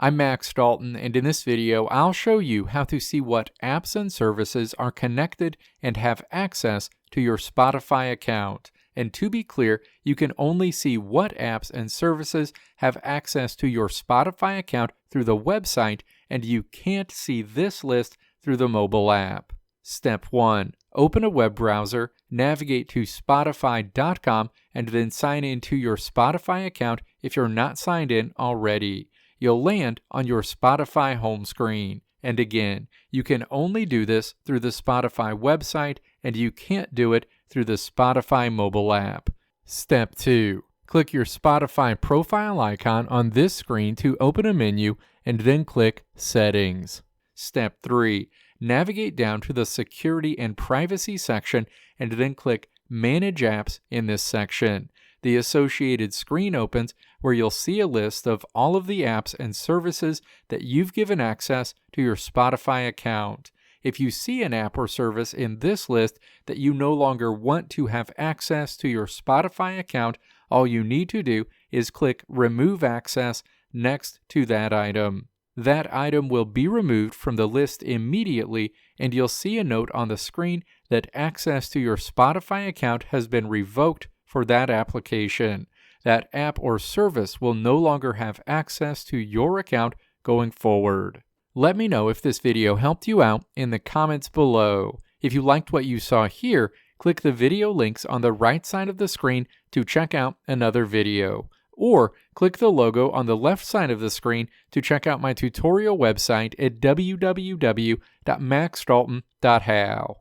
I'm Max Dalton, and in this video, I'll show you how to see what apps and services are connected and have access to your Spotify account. And to be clear, you can only see what apps and services have access to your Spotify account through the website, and you can't see this list through the mobile app. Step 1. Open a web browser, navigate to Spotify.com, and then sign in to your Spotify account if you're not signed in already. You'll land on your Spotify home screen. And again, you can only do this through the Spotify website, and you can't do it through the Spotify mobile app. Step 2. Click your Spotify profile icon on this screen to open a menu, and then click Settings. Step 3. Navigate down to the Security and Privacy section, and then click Manage Apps in this section. The associated screen opens where you'll see a list of all of the apps and services that you've given access to your Spotify account. If you see an app or service in this list that you no longer want to have access to your Spotify account, all you need to do is click Remove Access next to that item. That item will be removed from the list immediately, and you'll see a note on the screen that access to your Spotify account has been revoked for that application. That app or service will no longer have access to your account going forward. Let me know if this video helped you out in the comments below. If you liked what you saw here, click the video links on the right side of the screen to check out another video. Or click the logo on the left side of the screen to check out my tutorial website at www.maxdalton.how.